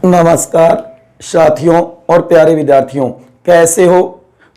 नमस्कार साथियों और प्यारे विद्यार्थियों, कैसे हो।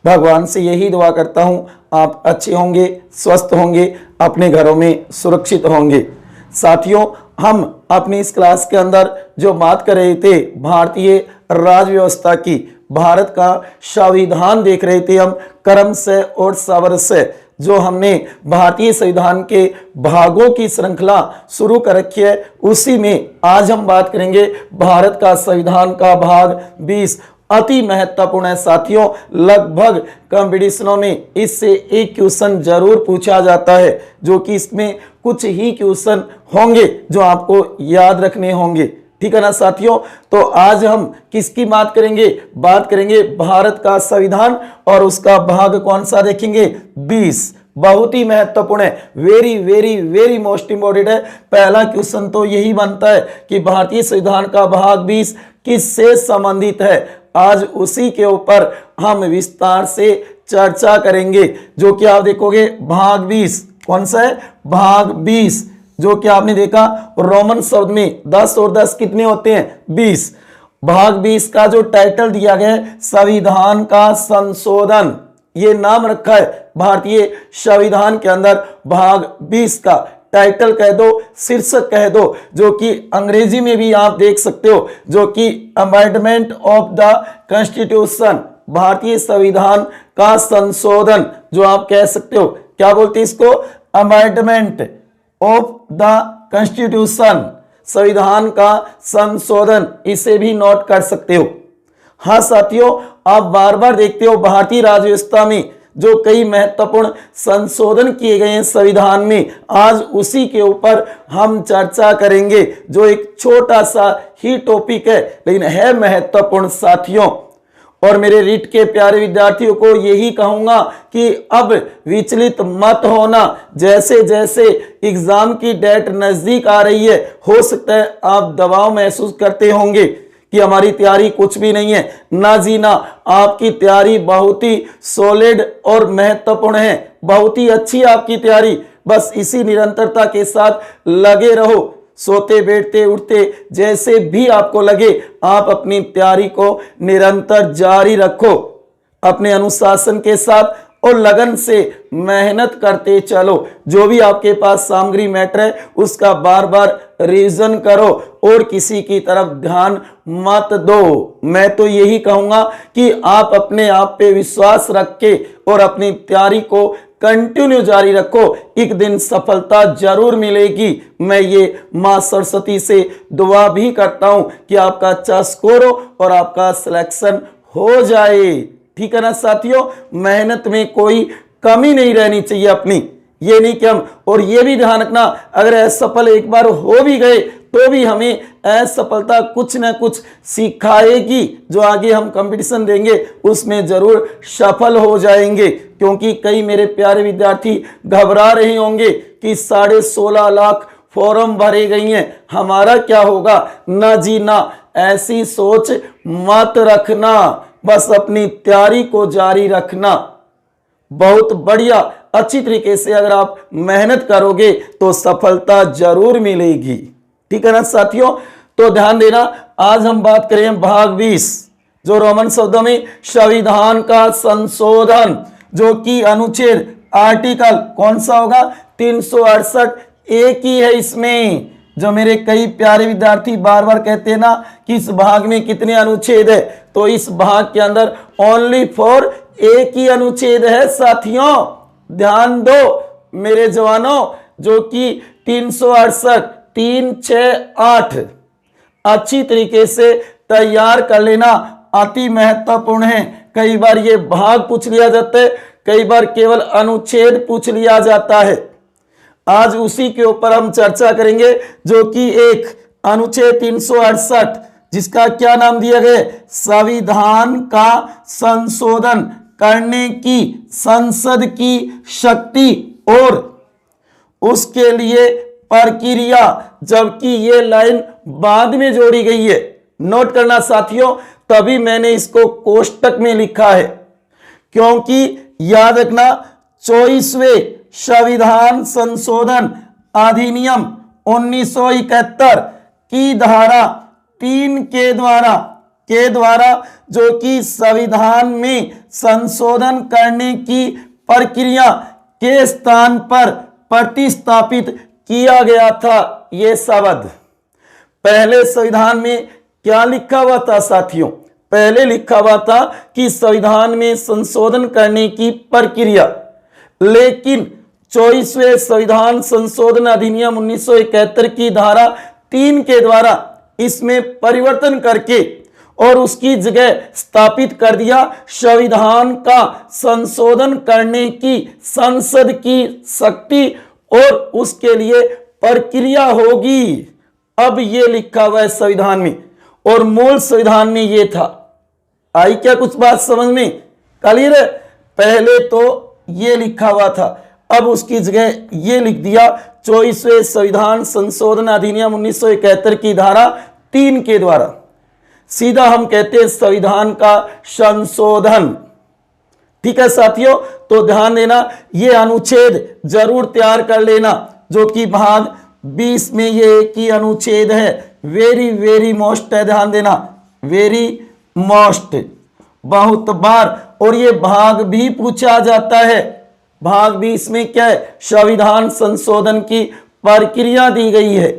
भगवान से यही दुआ करता हूँ आप अच्छे होंगे, स्वस्थ होंगे, अपने घरों में सुरक्षित होंगे। साथियों, हम अपनी इस क्लास के अंदर जो बात कर रहे थे भारतीय राज व्यवस्था की, भारत का संविधान देख रहे थे हम क्रम से और सवर से। जो हमने भारतीय संविधान के भागों की श्रृंखला शुरू कर रखी है, उसी में आज हम बात करेंगे भारत का संविधान का भाग 20। अति महत्वपूर्ण है साथियों, लगभग कंपटीशनों में इससे एक क्वेश्चन जरूर पूछा जाता है, जो कि इसमें कुछ ही क्वेश्चन होंगे जो आपको याद रखने होंगे। ठीक है ना साथियों। तो आज हम किसकी बात करेंगे? बात करेंगे भारत का संविधान और उसका भाग कौन सा देखेंगे? 20। बहुत ही महत्वपूर्ण है, very very very most important है। पहला क्वेश्चन तो यही बनता है कि भारतीय संविधान का भाग 20 किससे संबंधित है। आज उसी के ऊपर हम विस्तार से चर्चा करेंगे। जो कि आप देखोगे भाग 20 कौन सा है? भाग 20, जो कि आपने देखा रोमन शब्द में 10 और 10 कितने होते हैं? 20। भाग 20 का जो टाइटल दिया गया है संविधान का संशोधन, ये नाम रखा है भारतीय संविधान के अंदर। भाग 20 का टाइटल कह दो, शीर्षक कह दो, जो कि अंग्रेजी में भी आप देख सकते हो, जो कि अमेंडमेंट ऑफ द कॉन्स्टिट्यूशन, भारतीय संविधान का संशोधन, जो आप कह सकते हो। क्या बोलते हैं इसको? अमेंडमेंट ऑफ द कॉन्स्टिट्यूशन, संविधान का संशोधन, इसे भी नोट कर सकते हो। हाँ साथियों, आप बार बार देखते हो भारतीय राज्य व्यवस्था में जो कई महत्वपूर्ण संशोधन किए गए हैं संविधान में, आज उसी के ऊपर हम चर्चा करेंगे। जो एक छोटा सा ही टॉपिक है, लेकिन है महत्वपूर्ण साथियों। और मेरे रीट के प्यारे विद्यार्थियों को यही कहूंगा कि अब विचलित मत होना। जैसे जैसे एग्जाम की डेट नजदीक आ रही है, हो सकता है आप दबाव महसूस करते होंगे कि हमारी तैयारी कुछ भी नहीं है। ना जी ना, आपकी तैयारी बहुत ही सॉलिड और महत्वपूर्ण है, बहुत ही अच्छी आपकी तैयारी। बस इसी निरंतरता के साथ लगे रहो, सोते बैठते उठते जैसे भी आपको लगे, आप अपनी तैयारी को निरंतर जारी रखो। अपने अनुशासन के साथ और लगन से मेहनत करते चलो। जो भी आपके पास सामग्री मैटर है उसका बार बार रिवीजन करो और किसी की तरफ ध्यान मत दो। मैं तो यही कहूंगा कि आप अपने आप पे विश्वास रख के और अपनी तैयारी को कंटिन्यू जारी रखो, एक दिन सफलता जरूर मिलेगी। मैं ये मां सरस्वती से दुआ भी करता हूं कि आपका अच्छा स्कोर हो और आपका सिलेक्शन हो जाए। ठीक है ना साथियों, मेहनत में कोई कमी नहीं रहनी चाहिए अपनी। ये नहीं कि हम, और ये भी ध्यान रखना, अगर असफल एक बार हो भी गए तो भी हमें असफलता कुछ ना कुछ सिखाएगी, जो आगे हम कंपटीशन देंगे उसमें जरूर सफल हो जाएंगे। क्योंकि कई मेरे प्यारे विद्यार्थी घबरा रहे होंगे कि 16.5 लाख फॉर्म भरे गई हैं, हमारा क्या होगा। ना जी ना, ऐसी सोच मत रखना, बस अपनी तैयारी को जारी रखना। बहुत बढ़िया, अच्छी तरीके से अगर आप मेहनत करोगे तो सफलता जरूर मिलेगी। ठीक है ना साथियों। तो ध्यान देना, आज हम बात करें भाग 20, जो रोमन शब्दों में संविधान का संशोधन, जो कि अनुच्छेद आर्टिकल कौन सा होगा? 368 एक ही है इसमें। जो मेरे कई प्यारे विद्यार्थी बार बार कहते हैं ना कि इस भाग में कितने अनुच्छेद है, तो इस भाग के अंदर ओनली फॉर एक ही अनुच्छेद है साथियों। ध्यान दो मेरे जवानों, जो कि 368 368 अच्छी तरीके से तैयार कर लेना, अति महत्वपूर्ण है। कई बार ये भाग पूछ लिया जाता है, कई बार केवल अनुच्छेद पूछ लिया जाता है। आज उसी के ऊपर हम चर्चा करेंगे, जो कि एक अनुच्छेद 368, जिसका क्या नाम दिया गया? संविधान का संशोधन करने की संसद की शक्ति और उसके लिए प्रक्रिया, जबकि ये लाइन बाद में जोड़ी गई है। नोट करना साथियों, तभी मैंने इसको कोष्टक में लिखा है, क्योंकि याद रखना 24वें संविधान संशोधन अधिनियम 1971 की धारा 3 के द्वारा जो कि संविधान में संशोधन करने की प्रक्रिया के स्थान पर प्रतिस्थापित किया गया था। यह शब्द पहले संविधान में क्या लिखा हुआ था साथियों? पहले लिखा हुआ था कि संविधान में संशोधन करने की प्रक्रिया, लेकिन 24वें संविधान संशोधन अधिनियम 1971 की धारा 3 के द्वारा इसमें परिवर्तन करके और उसकी जगह स्थापित कर दिया संविधान का संशोधन करने की संसद की शक्ति और उसके लिए प्रक्रिया होगी। अब ये लिखा हुआ है संविधान में और मूल संविधान में ये था। आई क्या कुछ बात समझ में? क्लियर है? पहले तो ये लिखा हुआ था, अब उसकी जगह ये लिख दिया 24वें संविधान संशोधन अधिनियम 1971 की धारा 3 के द्वारा। सीधा हम कहते हैं संविधान का संशोधन। ठीक है साथियों, तो ध्यान देना, ये अनुच्छेद जरूर तैयार कर लेना, जो कि भाग 20 में ये एक ही अनुच्छेद है। वेरी वेरी मोस्ट है, ध्यान देना, वेरी मोस्ट, बहुत बार। और ये भाग भी पूछा जाता है। भाग 20 में क्या है? संविधान संशोधन की प्रक्रिया दी गई है,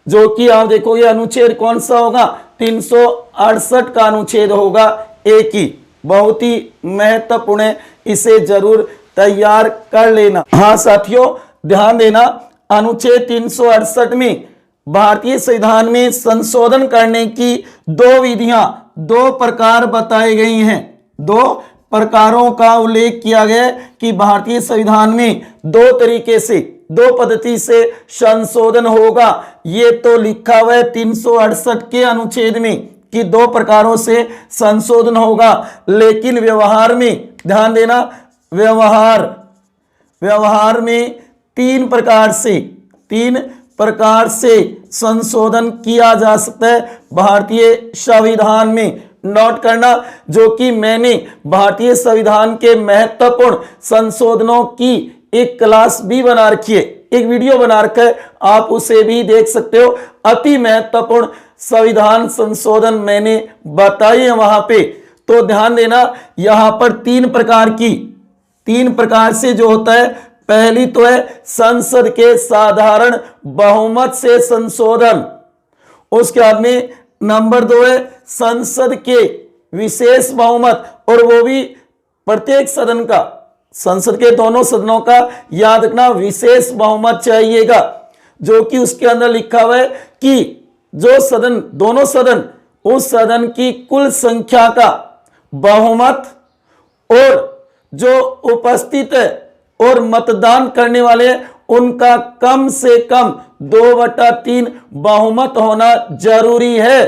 जो कि आप देखोगे अनुच्छेद कौन सा होगा? 368 का अनुच्छेद होगा, एक ही, बहुत ही महत्वपूर्ण है, इसे जरूर तैयार कर लेना। हाँ साथियों, ध्यान देना, अनुच्छेद 368 में भारतीय संविधान में संशोधन करने की 2 विधियां, 2 प्रकार बताई गई हैं। 2 प्रकारों का उल्लेख किया गया है कि भारतीय संविधान में 2 तरीके से, 2 पद्धति से संशोधन होगा। ये तो लिखा हुआ है 368 के अनुच्छेद में कि 2 प्रकारों से संशोधन होगा, लेकिन व्यवहार में, ध्यान देना, व्यवहार में 3 प्रकार से संशोधन किया जा सकता है भारतीय संविधान में। नोट करना, जो कि मैंने भारतीय संविधान के महत्वपूर्ण संशोधनों की एक क्लास भी बना रखी है, एक वीडियो बना रखा है, आप उसे भी देख सकते हो। अति महत्वपूर्ण संविधान संशोधन मैंने बताए हैं वहां पे। तो ध्यान देना, यहां पर 3 प्रकार से जो होता है, पहली तो है संसद के साधारण बहुमत से संशोधन। उसके बाद में नंबर 2 है संसद के विशेष बहुमत, और वो भी प्रत्येक सदन का, संसद के दोनों सदनों का याद रखना विशेष बहुमत चाहिएगा, जो कि उसके अंदर लिखा हुआ है कि जो सदन, दोनों सदन, उस सदन की कुल संख्या का बहुमत और जो उपस्थित है और मतदान करने वाले उनका कम से कम 2/3 बहुमत होना जरूरी है।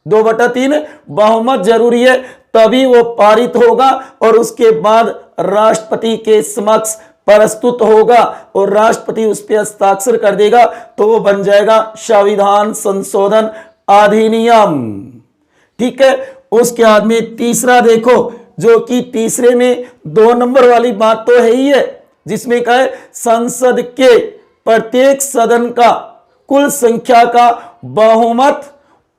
2/3 बहुमत जरूरी है, तभी वो पारित होगा और उसके बाद राष्ट्रपति के समक्ष प्रस्तुत होगा और राष्ट्रपति उस पर हस्ताक्षर कर देगा, तो वो बन जाएगा संविधान संशोधन अधिनियम। ठीक है, उसके बाद में तीसरा देखो, जो कि तीसरे में 2 नंबर वाली बात तो है ही है, जिसमें कहा है संसद के प्रत्येक सदन का कुल संख्या का बहुमत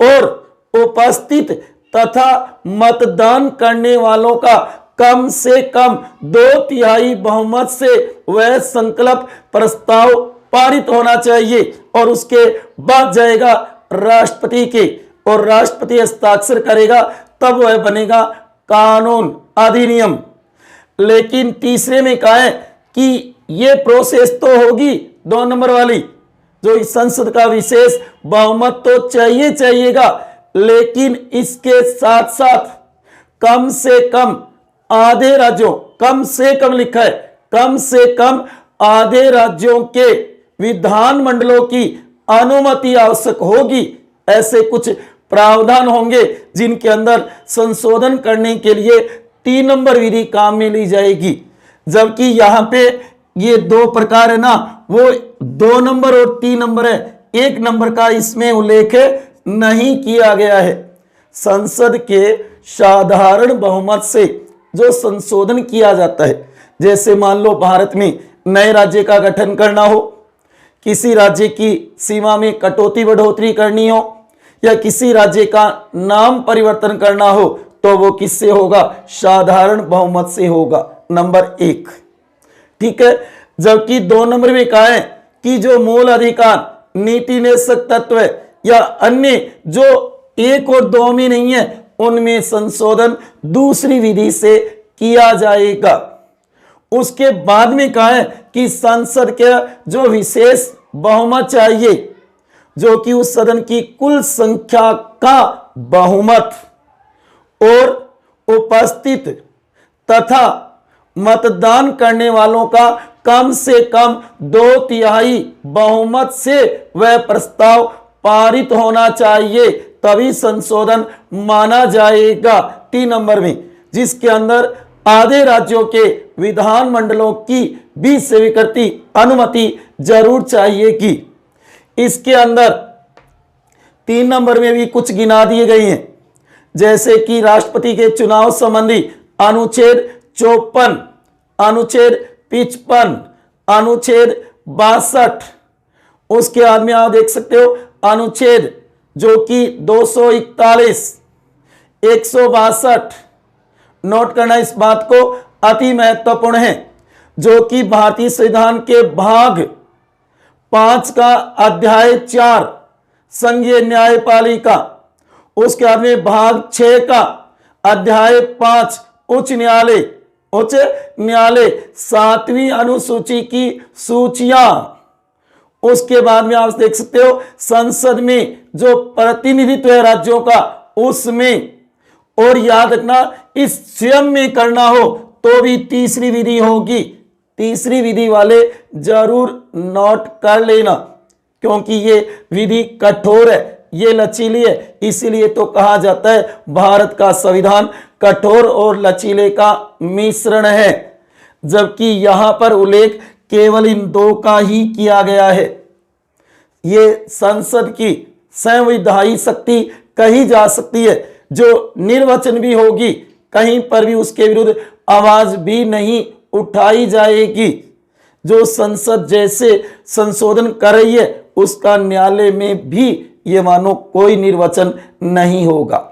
और उपस्थित तथा मतदान करने वालों का कम से कम 2/3 बहुमत से वह संकल्प प्रस्ताव पारित होना चाहिए और उसके बाद जाएगा राष्ट्रपति के, और राष्ट्रपति हस्ताक्षर करेगा, तब वह बनेगा कानून, अधिनियम। लेकिन तीसरे में कहा है कि ये प्रोसेस तो होगी 2 नंबर वाली, जो संसद का विशेष बहुमत तो चाहिएगा, लेकिन इसके साथ साथ कम से कम आधे राज्यों, कम से कम लिखा है, कम से कम आधे राज्यों के विधानमंडलों की अनुमति आवश्यक होगी। ऐसे कुछ प्रावधान होंगे जिनके अंदर संशोधन करने के लिए 3 नंबर विधि काम में ली जाएगी। जबकि यहां पे ये 2 प्रकार है ना, वो 2 नंबर और 3 नंबर है, 1 नंबर का इसमें उल्लेख नहीं किया गया है। संसद के साधारण बहुमत से जो संशोधन किया जाता है, जैसे मान लो भारत में नए राज्य का गठन करना हो, किसी राज्य की सीमा में कटौती बढ़ोतरी करनी हो, या किसी राज्य का नाम परिवर्तन करना हो तो वो किससे होगा? साधारण बहुमत से होगा, नंबर 1। ठीक है। जबकि 2 नंबर में कहा है कि जो मूल अधिकार, नीति निषेधक तत्व या अन्य जो 1 और 2 में नहीं है उनमें संशोधन दूसरी विधि से किया जाएगा। उसके बाद में कहा है कि संसद के जो विशेष बहुमत चाहिए, जो कि उस सदन की कुल संख्या का बहुमत और उपस्थित तथा मतदान करने वालों का कम से कम 2/3 बहुमत से वह प्रस्ताव पारित होना चाहिए, तभी संशोधन माना जाएगा। 3 नंबर में, जिसके अंदर आधे राज्यों के विधानमंडलों की भी स्वीकृति अनुमति जरूर चाहिएगी। इसके अंदर 3 नंबर में भी कुछ गिना दिए गए हैं, जैसे कि राष्ट्रपति के चुनाव संबंधी अनुच्छेद 54, अनुच्छेद 55, अनुच्छेद 62। उसके बाद में आप देख सकते हो अनुच्छेद जो कि 241, 162। नोट करना इस बात को अति महत्वपूर्ण है, जो कि भारतीय संविधान के भाग 5 का अध्याय 4 संघीय न्यायपालिका, उसके बाद में भाग 6 का अध्याय 5 उच्च न्यायालय 7वीं अनुसूची की सूचियां। उसके बाद में आप देख सकते हो संसद में जो प्रतिनिधित्व है राज्यों का उसमें, और याद रखना इस स्वयं में करना हो तो भी तीसरी विधि होगी। तीसरी विधि वाले जरूर नोट कर लेना, क्योंकि ये विधि कठोर है, ये लचीली है, इसीलिए तो कहा जाता है भारत का संविधान कठोर और लचीले का मिश्रण है। जबकि यहां पर उल्लेख केवल इन 2 का ही किया गया है। ये संसद की संविधायी शक्ति कही जा सकती है, जो निर्वाचन भी होगी, कहीं पर भी उसके विरुद्ध आवाज भी नहीं उठाई जाएगी। जो संसद जैसे संशोधन कर रही है उसका न्यायालय में भी ये मानो कोई निर्वाचन नहीं होगा।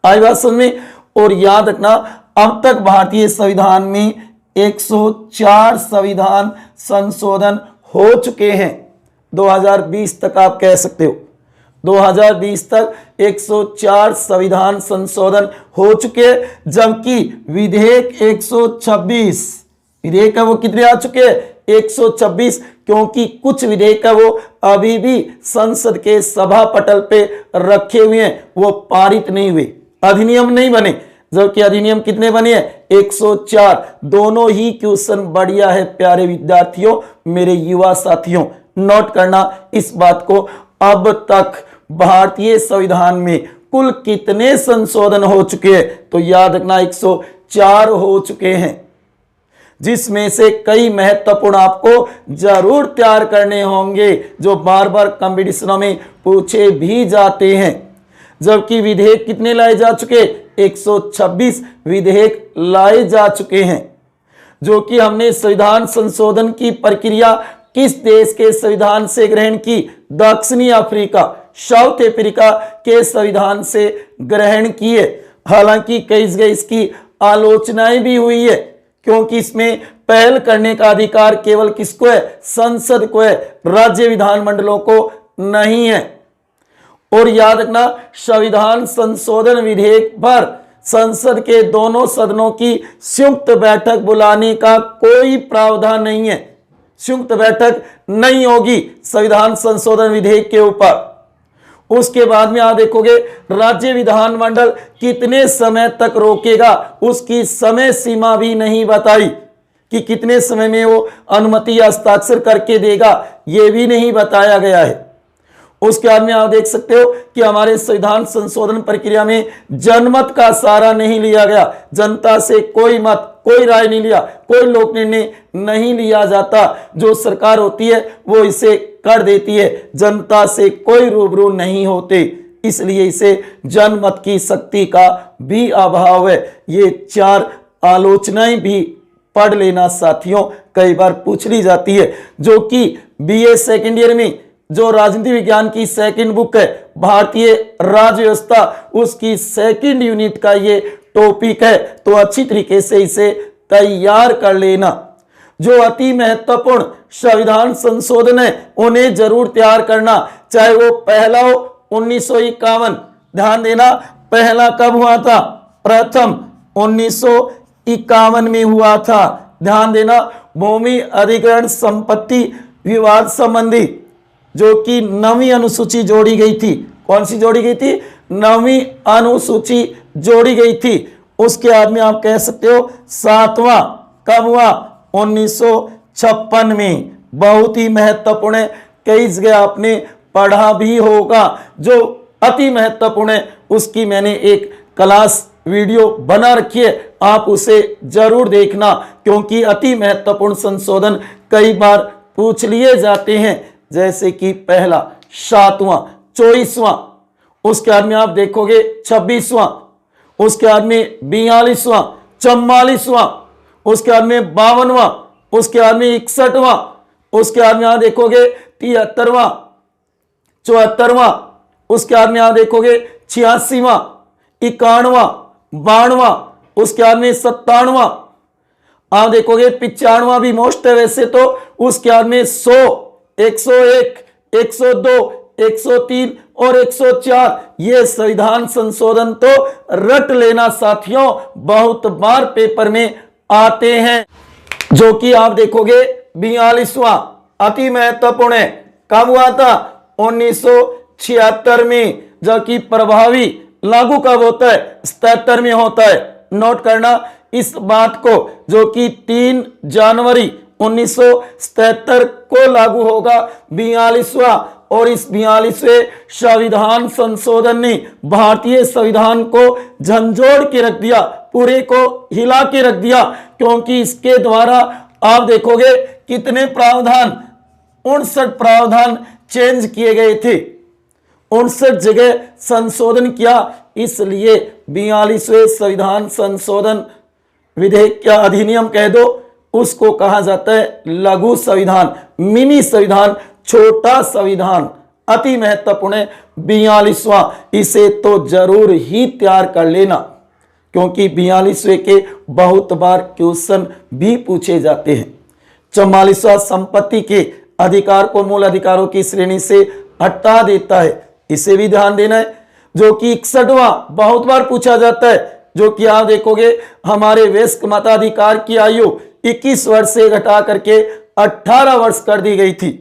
आई बात समझ में? और याद रखना अब तक भारतीय संविधान में 104 संविधान संशोधन हो चुके हैं। 2020 तक आप कह सकते हो 2020 तक 104 संविधान संशोधन हो चुके हैं, जबकि विधेयक 126 विधेयक है वो कितने आ चुके हैं? 126, क्योंकि कुछ विधेयक है वो अभी भी संसद के सभा पटल पे रखे हुए हैं, वो पारित नहीं हुए, अधिनियम नहीं बने। जबकि अधिनियम कितने बने हैं? 104। दोनों ही क्वेश्चन बढ़िया है प्यारे विद्यार्थियों, मेरे युवा साथियों, नोट करना इस बात को। अब तक भारतीय संविधान में कुल कितने संशोधन हो चुके हैं? तो याद रखना 104 हो चुके हैं, जिसमें से कई महत्वपूर्ण आपको जरूर तैयार करने होंगे, जो बार बार कंपटीशनों में पूछे भी जाते हैं। जबकि विधेयक कितने लाए जा चुके? 126 विधेयक लाए जा चुके हैं, जो कि हमने संविधान संशोधन की प्रक्रिया किस देश के संविधान से ग्रहण की? दक्षिणी अफ्रीका, साउथ अफ्रीका के संविधान से ग्रहण किए। हालांकि कई जगह इसकी आलोचनाएं भी हुई है, क्योंकि इसमें पहल करने का अधिकार केवल किसको है? संसद को है, राज्य विधानमंडलों को नहीं है। और याद रखना संविधान संशोधन विधेयक पर संसद के दोनों सदनों की संयुक्त बैठक बुलाने का कोई प्रावधान नहीं है। संयुक्त बैठक नहीं होगी संविधान संशोधन विधेयक के ऊपर। उसके बाद में आप देखोगे राज्य विधानमंडल कितने समय तक रोकेगा, उसकी समय सीमा भी नहीं बताई कि कितने समय में वो अनुमति या हस्ताक्षर करके देगा, ये भी नहीं बताया गया है। उसके बाद में आप देख सकते हो कि हमारे संविधान संशोधन प्रक्रिया में जनमत का सहारा नहीं लिया गया। जनता से कोई मत, कोई राय नहीं लिया, कोई लोक निर्णय नहीं लिया जाता। जो सरकार होती है वो इसे कर देती है, जनता से कोई रूबरू नहीं होते, इसलिए इसे जनमत की शक्ति का भी अभाव है। ये 4 आलोचनाएं भी पढ़ लेना साथियों, कई बार पूछ ली जाती है, जो कि बीए सेकेंड ईयर में जो राजनीति विज्ञान की सेकंड बुक है भारतीय राज्य व्यवस्था, उसकी सेकंड यूनिट का ये टॉपिक है। तो अच्छी तरीके से इसे तैयार कर लेना। जो अति महत्वपूर्ण संविधान संशोधन है उन्हें जरूर तैयार करना, चाहे वो पहला हो 1951। ध्यान देना, पहला कब हुआ था? प्रथम 1951 में हुआ था। ध्यान देना, भूमि अधिग्रहण संपत्ति विवाद संबंधी जो कि 9वीं अनुसूची जोड़ी गई थी। कौन सी जोड़ी गई थी? 9वीं अनुसूची जोड़ी गई थी। उसके बाद में आप कह सकते हो 7वां कब हुआ? 1956 में। बहुत ही महत्वपूर्ण है, कई जगह आपने पढ़ा भी होगा। जो अति महत्वपूर्ण है उसकी मैंने एक क्लास वीडियो बना रखी है, आप उसे जरूर देखना, क्योंकि अति महत्वपूर्ण संशोधन कई बार पूछ लिए जाते हैं। जैसे कि पहला 7वां, 24वां, उसके बाद में आप देखोगे 26वां, उसके बाद में 42वां, 44वां, उसके बाद में 52वां, उसके बाद में 61वां, उसके बाद में आप देखोगे 73वां, 74वां, उसके बाद में आप देखोगे 86वां, 91वां, 92वां, उसके बाद में 97वां, आप देखोगे 95वां भी मोस्ट है वैसे तो, उसके बाद में 100, 101, 102, 103 और 104। ये संविधान संशोधन तो रट लेना साथियों, बहुत बार पेपर में आते हैं। जो कि आप देखोगे 42वां अति महत्वपूर्ण है, कब हुआ था? 1976 में। जबकि प्रभावी लागू कब होता है? 77 में होता है। नोट करना इस बात को, जो कि 3 जनवरी 1977 को लागू होगा 42वां। और इस 42वें संविधान संशोधन ने भारतीय संविधान को झंझोड़ के रख दिया, पूरे को हिला के रख दिया, क्योंकि इसके द्वारा आप देखोगे कितने प्रावधान, 59 प्रावधान चेंज किए गए थे, 59 जगह संशोधन किया। इसलिए 42वें संविधान संशोधन विधेयक क्या अधिनियम कह दो, उसको कहा जाता है लघु संविधान, मिनी संविधान, छोटा संविधान। अति महत्वपूर्ण है 42वां, इसे तो जरूर ही तैयार कर लेना, क्योंकि 42वें के बहुत बार क्वेश्चन भी पूछे जाते हैं। 44वां संपत्ति के अधिकार को मूल अधिकारों की श्रेणी से हटा देता है, इसे भी ध्यान देना है। जो कि 61वां बहुत बार पूछा जाता है, जो कि आप देखोगे हमारे वयस्क मताधिकार की आयु 21 वर्ष से घटा करके 18 वर्ष कर दी गई थी।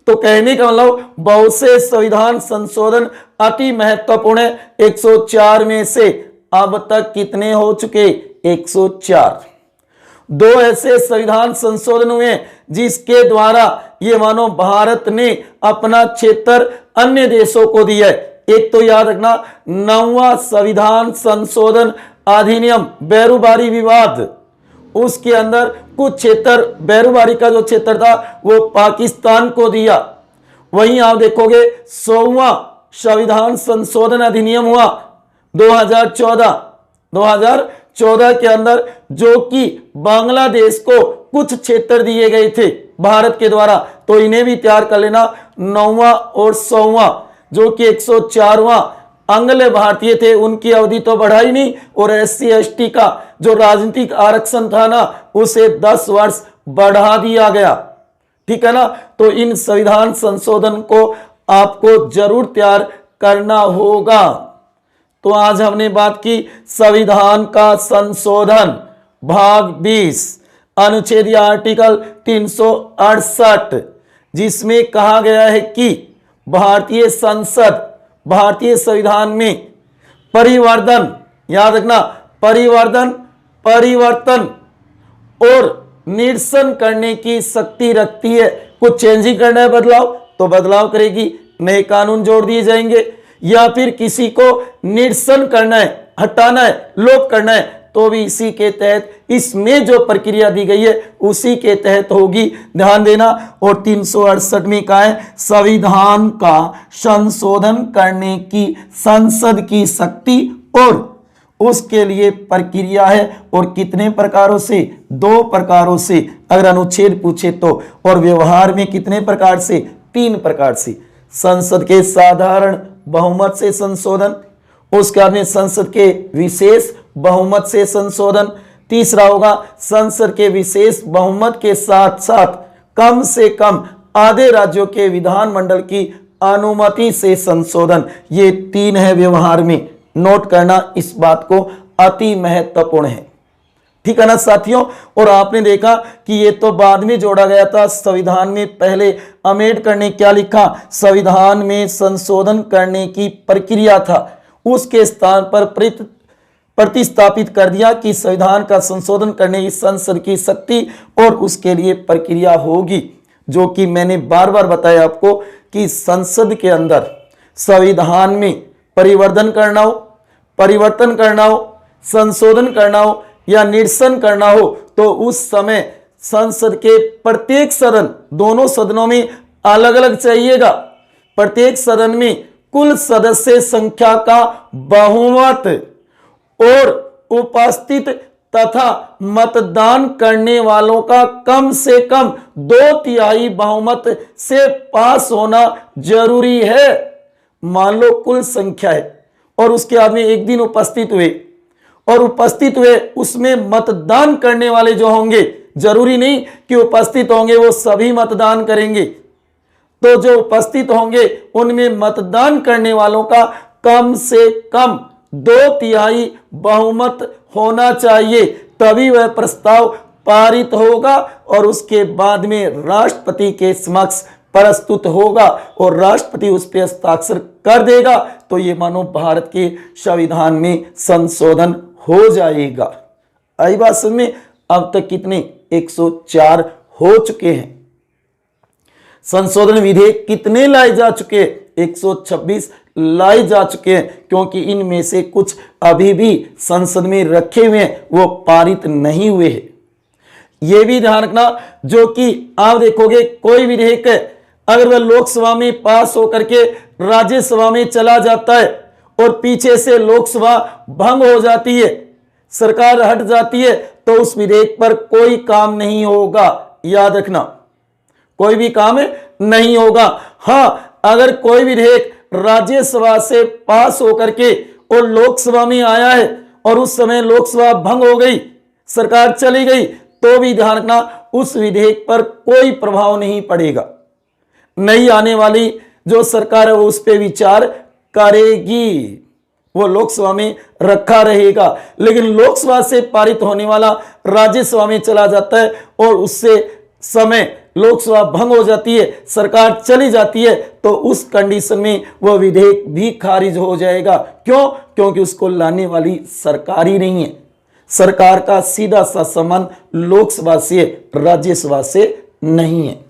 तो कहने का मतलब बहुत से संविधान संशोधन अति महत्वपूर्ण है। 104 में से अब तक कितने हो चुके? 104। 2 ऐसे संविधान संशोधन हुए जिसके द्वारा ये मानो भारत ने अपना क्षेत्र अन्य देशों को दिया है। एक तो याद रखना 9वां संविधान संशोधन अधिनियम बैरूबारी विवाद, उसके अंदर कुछ क्षेत्र, बैरूबारी का जो क्षेत्र था वो पाकिस्तान को दिया। वहीं आप देखोगे 100वां संविधान संशोधन अधिनियम हुआ 2014 के अंदर, जो कि बांग्लादेश को कुछ क्षेत्र दिए गए थे भारत के द्वारा। तो इन्हें भी तैयार कर लेना, 9वां और 100वां। जो कि 104वां आंग्ल भारतीय थे, उनकी अवधि तो बढ़ाई नहीं, और SC ST का जो राजनीतिक आरक्षण था ना, उसे 10 वर्ष बढ़ा दिया गया। ठीक है ना। तो इन संविधान संशोधन को आपको जरूर तैयार करना होगा। तो आज हमने बात की संविधान का संशोधन भाग 20 अनुच्छेद या आर्टिकल 368, जिसमें कहा गया है कि भारतीय संसद भारतीय संविधान में परिवर्तन, याद रखना, परिवर्तन और निरसन करने की शक्ति रखती है। कुछ चेंजिंग करना है, बदलाव, तो बदलाव करेगी, नए कानून जोड़ दिए जाएंगे, या फिर किसी को निरसन करना है, हटाना है, लोप करना है, तो भी इसी के तहत, इसमें जो प्रक्रिया दी गई है उसी के तहत होगी। ध्यान देना। और 368 में कहा है संविधान का संशोधन करने की संसद की शक्ति और उसके लिए प्रक्रिया है। और कितने प्रकारों से? 2 प्रकारों से, अगर अनुच्छेद पूछे तो। और व्यवहार में कितने प्रकार से? तीन प्रकार से, संसद के साधारण बहुमत से संशोधन, उसके बाद में संसद के विशेष बहुमत से संशोधन, तीसरा होगा संसद के विशेष बहुमत के साथ साथ कम से कम आधे राज्यों के विधानमंडल की अनुमति से संशोधन। ये तीन है व्यवहार में, नोट करना इस बात को अति महत्वपूर्ण है, ठीक है ना साथियों। और आपने देखा कि ये तो बाद में जोड़ा गया था संविधान में। पहले अम्बेडकर ने क्या लिखा, संविधान में संशोधन करने की प्रक्रिया था, उसके स्थान पर प्रतिस्थापित कर दिया कि संविधान का संशोधन करने की संसद की शक्ति और उसके लिए प्रक्रिया होगी, जो कि मैंने बार बार बताया आपको कि संसद के अंदर संविधान में परिवर्तन करना हो, संशोधन करना हो या निरसन करना हो, तो उस समय संसद के प्रत्येक सदन, दोनों सदनों में अलग अलग चाहिएगा। प्रत्येक सदन में कुल सदस्य संख्या का बहुमत और उपस्थित तथा मतदान करने वालों का कम से कम 2/3 बहुमत से पास होना जरूरी है। मान लो कुल संख्या है और उसके आदमी एक दिन उपस्थित हुए, उसमें मतदान करने वाले जो होंगे, जरूरी नहीं कि उपस्थित होंगे वो सभी मतदान करेंगे, तो जो उपस्थित होंगे उनमें मतदान करने वालों का कम से कम 2/3 बहुमत होना चाहिए, तभी वह प्रस्ताव पारित होगा और उसके बाद में राष्ट्रपति के समक्ष प्रस्तुत होगा और राष्ट्रपति उस पर हस्ताक्षर कर देगा, तो ये मानो भारत के संविधान में संशोधन हो जाएगा। आई बात समझ में? अब तक कितने 104 हो चुके हैं। संशोधन विधेयक कितने लाए जा चुके हैं? 126 लाए जा चुके हैं, क्योंकि इनमें से कुछ अभी भी संसद में रखे हुए हैं, वो पारित नहीं हुए हैं। यह भी ध्यान रखना, जो कि आप देखोगे कोई विधेयक अगर वह लोकसभा में पास होकर के राज्यसभा में चला जाता है और पीछे से लोकसभा भंग हो जाती है, सरकार हट जाती है, तो उस विधेयक पर कोई काम नहीं होगा। याद रखना, कोई भी काम नहीं होगा। हां, अगर कोई विधेयक राज्यसभा से पास होकर के और लोकसभा में आया है और उस समय लोकसभा भंग हो गई, सरकार चली गई, तो भी ध्यान रखना उस विधेयक पर कोई प्रभाव नहीं पड़ेगा। नई आने वाली जो सरकार है वो उस पर विचार करेगी, वो लोकसभा में रखा रहेगा। लेकिन लोकसभा से पारित होने वाला राज्यसभा में चला जाता है और उससे समय लोकसभा भंग हो जाती है, सरकार चली जाती है, तो उस कंडीशन में वह विधेयक भी खारिज हो जाएगा। क्यों? क्योंकि उसको लाने वाली सरकार ही नहीं है। सरकार का सीधा सा संबंध लोकसभा से, राज्यसभा से नहीं है।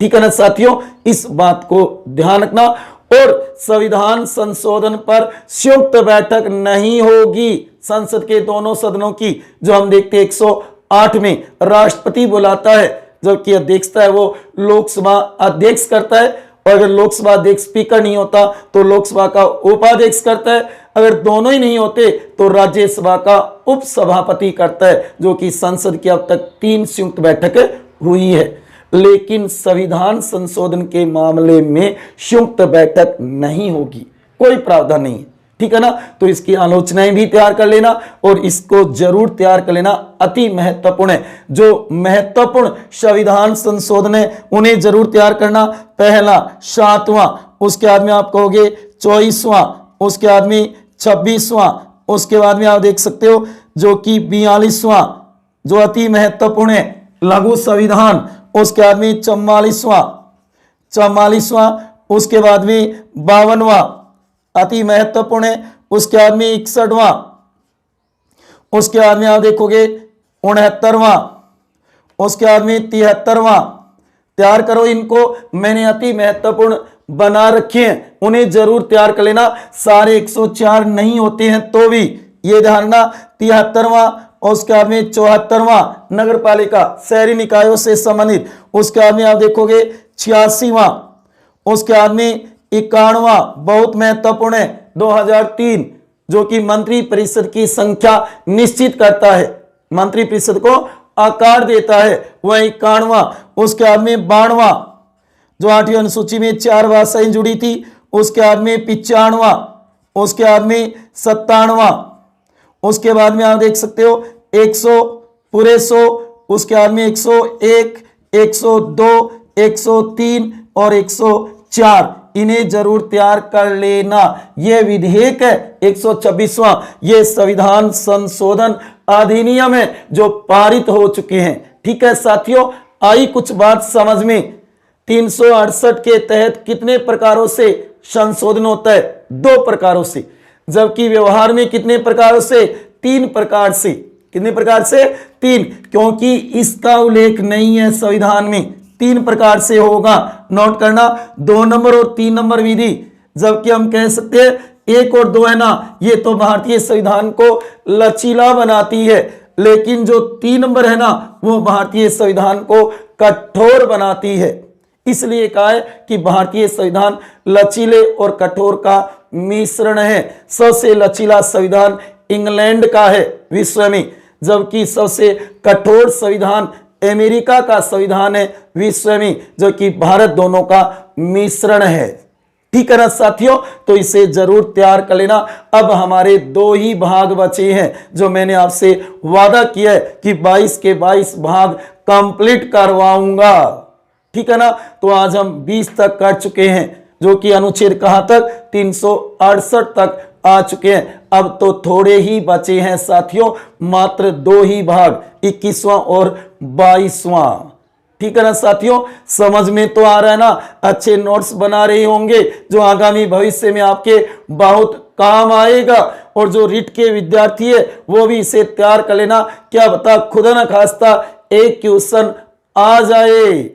ठीक है ना साथियों, इस बात को ध्यान रखना। और संविधान संशोधन पर संयुक्त बैठक नहीं होगी संसद के दोनों सदनों की, जो हम देखते हैं 108 में राष्ट्रपति बुलाता है, जबकि अध्यक्षता है वो लोकसभा अध्यक्ष करता है, और अगर लोकसभा अध्यक्ष स्पीकर नहीं होता तो लोकसभा का उपाध्यक्ष करता है, अगर दोनों ही नहीं होते तो राज्यसभा का उपसभापति करता है, जो कि संसद की अब तक 3 संयुक्त बैठक हुई है। लेकिन संविधान संशोधन के मामले में संयुक्त बैठक नहीं होगी, कोई प्रावधान नहीं है। ठीक है ना, तो इसकी आलोचनाएं भी तैयार कर लेना और इसको जरूर तैयार कर लेना, अति महत्वपूर्ण है। जो महत्वपूर्ण संविधान संशोधन है उन्हें जरूर तैयार करना। पहला 7वां, उसके बाद में आप कहोगे 24वां, उसके बाद में 26वां, उसके बाद में आप देख सकते हो जो कि 42वां, जो अति महत्वपूर्ण है लघु संविधान, उसके बाद में 44वां, उसके बाद में 52वां अति महत्वपूर्ण है, उसके बाद में 61वां, उसके बाद में आप देखोगे 69वां, उसके बाद में 73वां। तैयार करो इनको, मैंने अति महत्वपूर्ण बना रखे हैं, उन्हें जरूर तैयार कर लेना। सारे 104 नहीं होते हैं तो भी ये ध्यान रखना। 73वां, उसके बाद में 74वां नगर पालिका शहरी निकायों से संबंधित, उसके बाद में आप देखोगे 86वां, उसके बाद में 91वां बहुत महत्वपूर्ण है 2003, जो कि मंत्री परिषद की संख्या निश्चित करता है, मंत्री परिषद को आकार देता है, वह 91वां, उसके बाद में 92वां, जो 8वीं अनुसूची में 4 भाषाएं जुड़ी थी, उसके बाद में 95वां, उसके बाद में 97वां, उसके बाद में आप देख सकते हो 100 पूरे 100, उसके बाद में 101, 102, 103 और 104। इन्हें जरूर तैयार कर लेना। यह विधेयक है 126वां, यह संविधान संशोधन अधिनियम है जो पारित हो चुके हैं। ठीक है साथियों, आई कुछ बात समझ में। 368 के तहत कितने प्रकारों से संशोधन होता है? 2 प्रकारों से, जबकि व्यवहार में कितने प्रकारों से? 3 प्रकार से। कितने प्रकार से? 3, क्योंकि इसका उल्लेख नहीं है संविधान में। 3 प्रकार से होगा, नोट करना, 2 नंबर और 3 नंबर विधि। जबकि हम कह सकते हैं 1 और 2 है ना, ये तो भारतीय संविधान को लचीला बनाती है, लेकिन जो 3 नंबर है ना, वो भारतीय संविधान को कठोर बनाती है। इसलिए कहा है कि भारतीय संविधान लचीले और कठोर का मिश्रण है। सबसे लचीला संविधान इंग्लैंड का है विश्व में, जबकि सबसे कठोर संविधान अमेरिका का संविधान है विश्व में, जो कि भारत दोनों का मिश्रण है। ठीक है ना साथियों, तो इसे जरूर तैयार कर लेना। अब हमारे 2 ही भाग बचे हैं, जो मैंने आपसे वादा किया है कि 22 के 22 भाग कंप्लीट करवाऊंगा। ठीक है ना, तो आज हम 20 तक कर चुके हैं, जो कि अनुच्छेद कहां तक? 368 तक आ चुके हैं। अब तो थोड़े ही बचे हैं साथियों, मात्र 2 ही भाग, 21वां और 22वां। ठीक है ना साथियों, समझ में तो आ रहा है ना? अच्छे नोट्स बना रहे होंगे, जो आगामी भविष्य में आपके बहुत काम आएगा। और जो रीट के विद्यार्थी है वो भी इसे तैयार कर लेना। क्या बता, खुदा ना खास्ता एक क्वेश्चन आ जाए,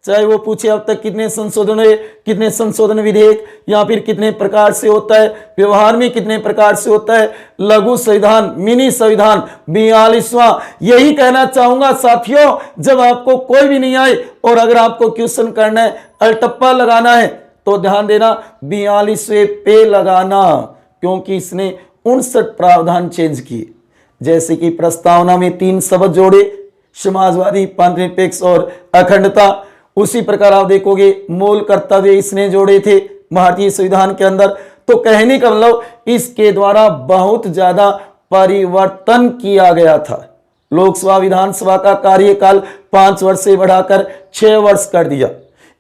चाहे वो पूछे अब तक कितने संशोधन है, कितने संशोधन विधेयक, या फिर कितने प्रकार से होता है, व्यवहार में कितने प्रकार से होता है, लघु संविधान, मिनी संविधान, 42वां। यही कहना चाहूंगा साथियों, जब आपको कोई भी नहीं आए और अगर आपको क्वेश्चन करना है, अल्टप्पा लगाना है, तो ध्यान देना 42वें पे लगाना, क्योंकि इसने 59 प्रावधान चेंज किए। जैसे कि प्रस्तावना में 3 शब्द जोड़े, समाजवादी, पारंपरिक और अखंडता। उसी प्रकार आप देखोगे मूल कर्तव्य इसने जोड़े थे भारतीय संविधान के अंदर। तो कहने का मतलब इसके द्वारा बहुत ज्यादा परिवर्तन किया गया था। लोकसभा विधानसभा का कार्यकाल 5 वर्ष से बढ़ाकर 6 वर्ष कर दिया।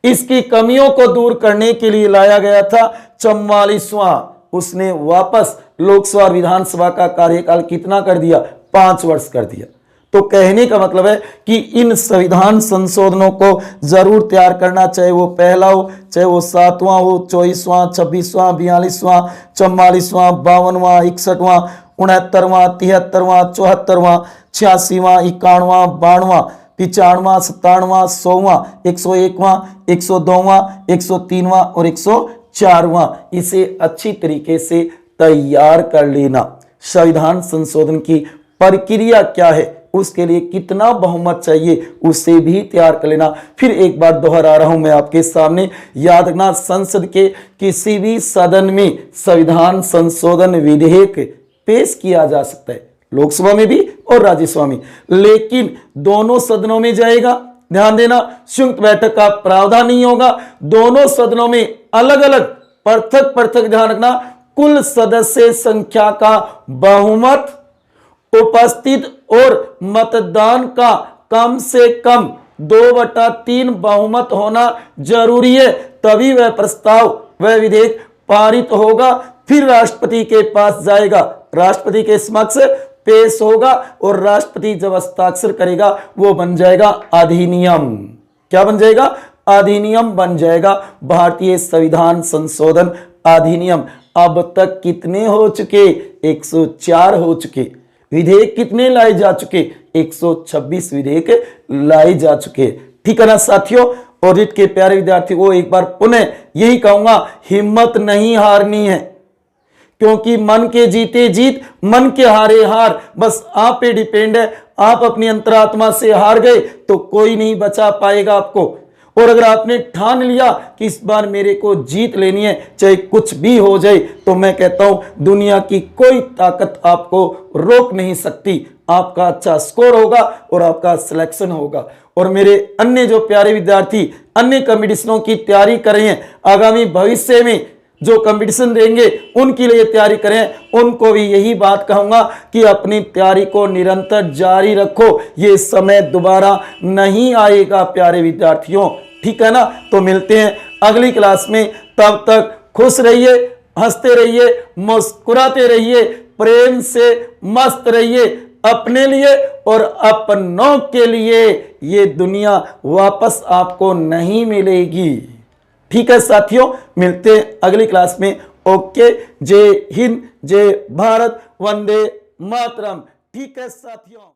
इसकी कमियों को दूर करने के लिए लाया गया था 44वां, उसने वापस लोकसभा विधानसभा का कार्यकाल कितना कर दिया? 5 वर्ष कर दिया। तो कहने का मतलब है कि इन संविधान संशोधनों को जरूर तैयार करना, चाहे वो पहला हो, चाहे वो 7वां हो, 24वां, 26वां, 42वां, 44वां, 52वां, 61वां, 69वां, 73वां, 74वां, 86वां, 91वां, 92वां, 95वां, 97वां, 100वां, 101वां, 102वां, 103वां और 104वां। इसे अच्छी तरीके से तैयार कर लेना। संविधान संशोधन की प्रक्रिया क्या है, उसके लिए कितना बहुमत चाहिए, उसे भी तैयार कर लेना। फिर एक बार दोहरा रहा हूं मैं आपके सामने, याद रखना, संसद के किसी भी सदन में संविधान संशोधन विधेयक पेश किया जा सकता है, लोकसभा में भी और राज्यसभा में, लेकिन दोनों सदनों में जाएगा। ध्यान देना, संयुक्त बैठक का प्रावधान नहीं होगा। दोनों सदनों में अलग अलग, पृथक पृथक, ध्यान रखना, कुल सदस्य संख्या का बहुमत, उपस्थित और मतदान का कम से कम 2/3 बहुमत होना जरूरी है, तभी वह प्रस्ताव, वह विधेयक पारित होगा। फिर राष्ट्रपति के पास जाएगा, राष्ट्रपति के समक्ष पेश होगा और राष्ट्रपति जब हस्ताक्षर करेगा वो बन जाएगा अधिनियम। क्या बन जाएगा? अधिनियम बन जाएगा, भारतीय संविधान संशोधन अधिनियम। अब तक कितने हो चुके? 104 हो चुके। विधेयक कितने लाए जा चुके? 126 विधेयक लाए जा चुके। ठीक है ना साथियों, और रीट के प्यारे विद्यार्थी को एक बार पुनः यही कहूंगा, हिम्मत नहीं हारनी है, क्योंकि मन के जीते जीत, मन के हारे हार, बस आप पे डिपेंड है। आप अपनी अंतरात्मा से हार गए तो कोई नहीं बचा पाएगा आपको। और अगर आपने ठान लिया कि इस बार मेरे को जीत लेनी है, चाहे कुछ भी हो जाए, तो मैं कहता हूं दुनिया की कोई ताकत आपको रोक नहीं सकती। आपका अच्छा स्कोर होगा और आपका सिलेक्शन होगा। और मेरे अन्य जो प्यारे विद्यार्थी अन्य कंपटीशनों की तैयारी कर रहे हैं, आगामी भविष्य में जो कंपटीशन देंगे उनके लिए तैयारी करें, उनको भी यही बात कहूंगा कि अपनी तैयारी को निरंतर जारी रखो। ये समय दोबारा नहीं आएगा प्यारे विद्यार्थियों, ठीक है ना। तो मिलते हैं अगली क्लास में, तब तक खुश रहिए, हंसते रहिए, मुस्कुराते रहिए, प्रेम से मस्त रहिए अपने लिए और अपनों के लिए। ये दुनिया वापस आपको नहीं मिलेगी, ठीक है साथियों। मिलते हैं अगली क्लास में। ओके, जय हिंद, जय भारत, वंदे मातरम। ठीक है साथियों।